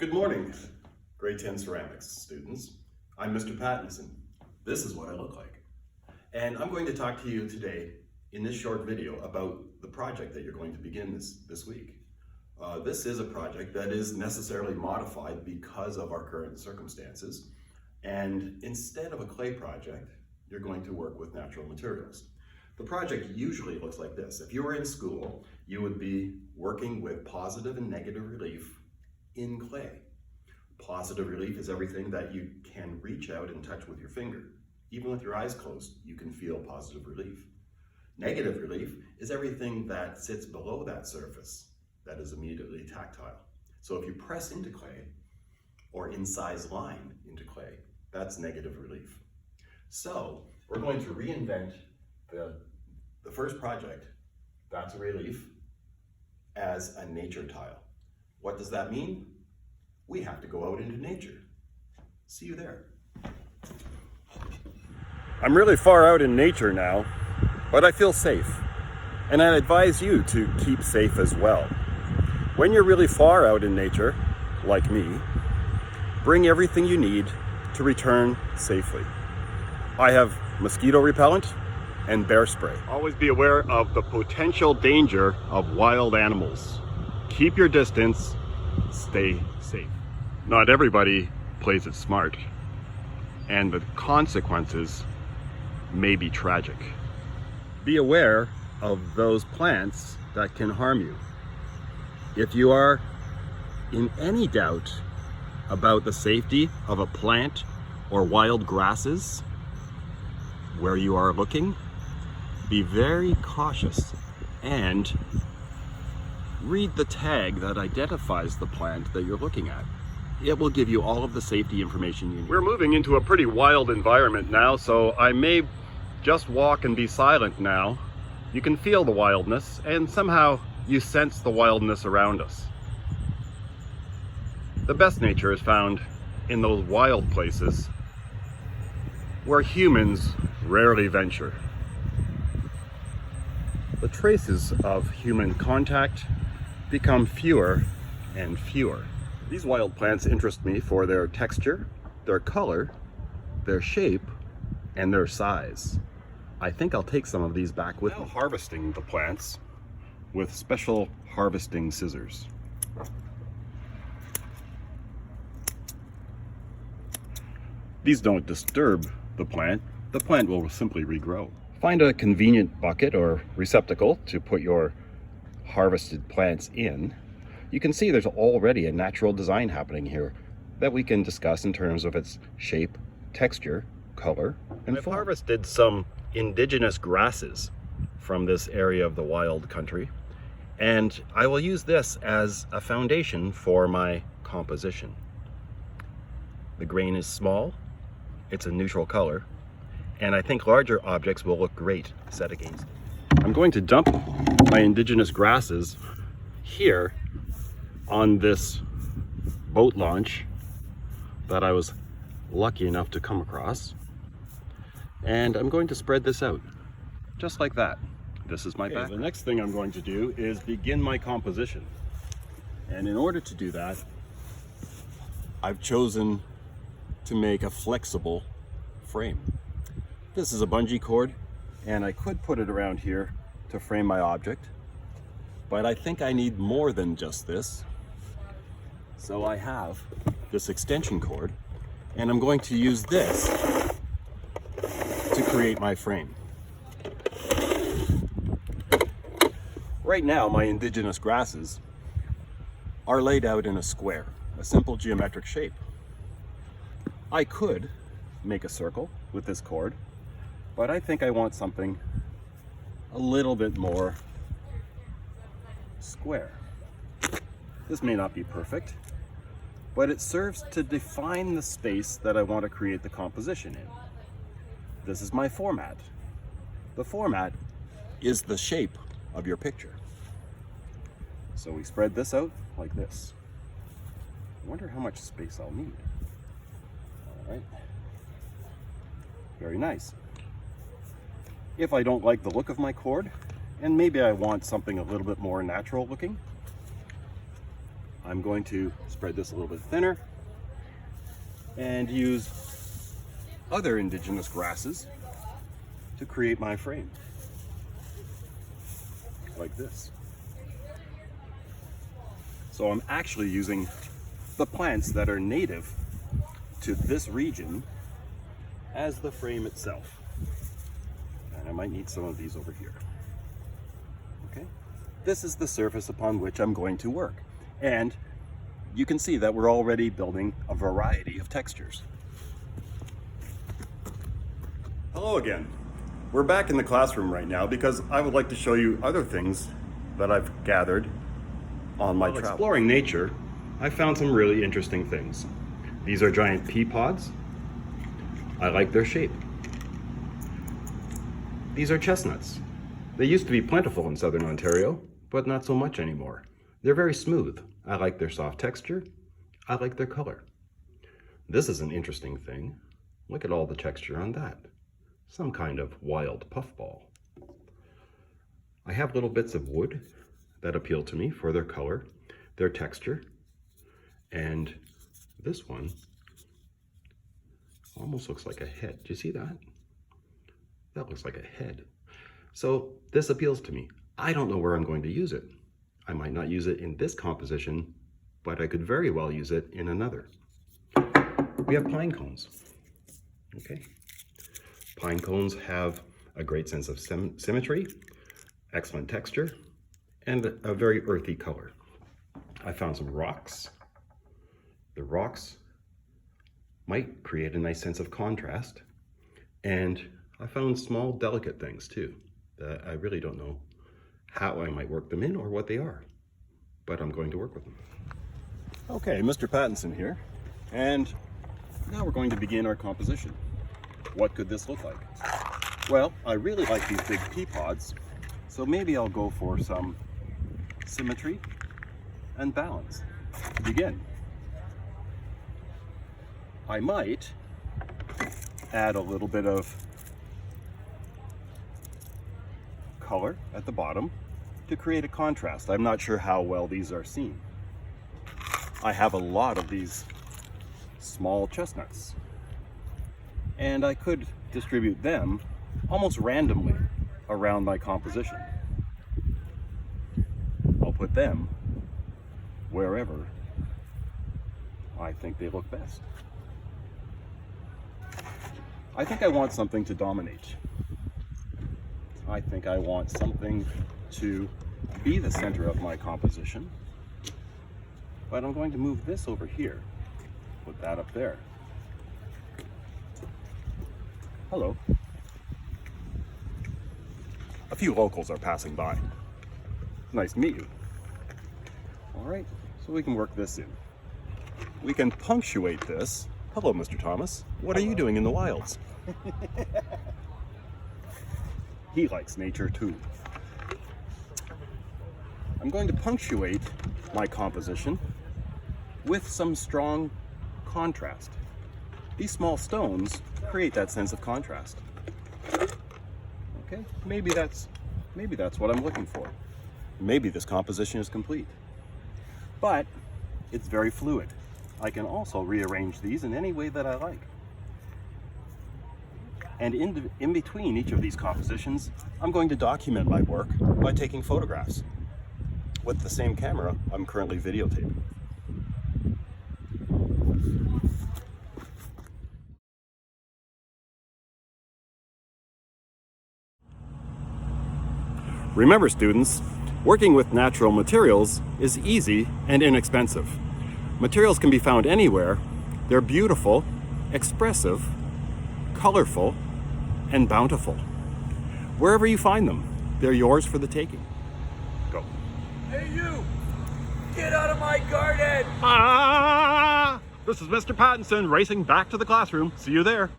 Good morning, grade 10 ceramics students. I'm Mr. Pattinson. This is what I look like. And I'm going to talk to you today in this short video about the project that you're going to begin this week. This is a project that is necessarily modified because of our current circumstances. And instead of a clay project, you're going to work with natural materials. The project usually looks like this. If you were in school, you would be working with positive and negative relief in clay. Positive relief is everything that you can reach out and touch with your finger. Even with your eyes closed, you can feel positive relief. Negative relief is everything that sits below that surface that is immediately tactile. So if you press into clay or incise line into clay, that's negative relief. So we're going to reinvent the first project, that's a relief, as a nature tile. What does that mean? We have to go out into nature. See you there. I'm really far out in nature now, but I feel safe. And I advise you to keep safe as well. When you're really far out in nature, like me, bring everything you need to return safely. I have mosquito repellent and bear spray. Always be aware of the potential danger of wild animals. Keep your distance, stay safe. Not everybody plays it smart, and the consequences may be tragic. Be aware of those plants that can harm you. If you are in any doubt about the safety of a plant or wild grasses where you are looking, be very cautious and read the tag that identifies the plant that you're looking at. It will give you all of the safety information you need. We're moving into a pretty wild environment now, so I may just walk and be silent now. You can feel the wildness, and somehow you sense the wildness around us. The best nature is found in those wild places where humans rarely venture. The traces of human contact become fewer and fewer. These wild plants interest me for their texture, their color, their shape, and their size. I think I'll take some of these back with me. Harvesting the plants with special harvesting scissors. These don't disturb the plant will simply regrow. Find a convenient bucket or receptacle to put your harvested plants in. You can see there's already a natural design happening here that we can discuss in terms of its shape, texture, color, and form. I've harvested some indigenous grasses from this area of the wild country, and I will use this as a foundation for my composition. The grain is small, it's a neutral color, and I think larger objects will look great set against it. I'm going to dump my indigenous grasses here on this boat launch that I was lucky enough to come across. And I'm going to spread this out, just like that. This is my back. The next thing I'm going to do is begin my composition. And in order to do that, I've chosen to make a flexible frame. This is a bungee cord, and I could put it around here to frame my object, but I think I need more than just this. So I have this extension cord, and I'm going to use this to create my frame. Right now, my indigenous grasses are laid out in a square, a simple geometric shape. I could make a circle with this cord, but I think I want something a little bit more square. This may not be perfect, but it serves to define the space that I want to create the composition in. This is my format. The format is the shape of your picture. So we spread this out like this. I wonder how much space I'll need. All right. Very nice. If I don't like the look of my cord, and maybe I want something a little bit more natural looking, I'm going to spread this a little bit thinner and use other indigenous grasses to create my frame, like this. So I'm actually using the plants that are native to this region as the frame itself. And I might need some of these over here. Okay, this is the surface upon which I'm going to work. And you can see that we're already building a variety of textures. Hello again. We're back in the classroom right now because I would like to show you other things that I've gathered on my travel. Exploring nature, I found some really interesting things. These are giant pea pods. I like their shape. These are chestnuts. They used to be plentiful in southern Ontario, but not so much anymore. They're very smooth. I like their soft texture. I like their color. This is an interesting thing. Look at all the texture on that. Some kind of wild puffball. I have little bits of wood that appeal to me for their color, their texture, and this one almost looks like a head. Do you see that? That looks like a head. So this appeals to me. I don't know where I'm going to use it. I might not use it in this composition, but I could very well use it in another. We have pine cones. Okay. Pine cones have a great sense of symmetry, excellent texture, and a very earthy color. I found some rocks. The rocks might create a nice sense of contrast, and I found small delicate things too that I really don't know how I might work them in or what they are, but I'm going to work with them. Okay, Mr. Pattinson here, and now we're going to begin our composition. What could this look like? Well, I really like these big pea pods, so maybe I'll go for some symmetry and balance to begin. I might add a little bit of color at the bottom to create a contrast. I'm not sure how well these are seen. I have a lot of these small chestnuts, and I could distribute them almost randomly around my composition. I'll put them wherever I think they look best. I think I want something to dominate. I think I want something to be the center of my composition, but I'm going to move this over here, put that up there. Hello. A few locals are passing by. Nice to meet you. All right, so we can work this in. We can punctuate this. Hello, Mr. Thomas. What are you doing in the wilds? He likes nature too. I'm going to punctuate my composition with some strong contrast. These small stones create that sense of contrast. Okay, maybe that's what I'm looking for. Maybe this composition is complete. But it's very fluid. I can also rearrange these in any way that I like. And in between each of these compositions, I'm going to document my work by taking photographs with the same camera I'm currently videotaping. Remember, students, working with natural materials is easy and inexpensive. Materials can be found anywhere. They're beautiful, expressive, colorful, and bountiful. Wherever you find them, they're yours for the taking. Go. Hey you! Get out of my garden! Ah! This is Mr. Pattinson racing back to the classroom. See you there.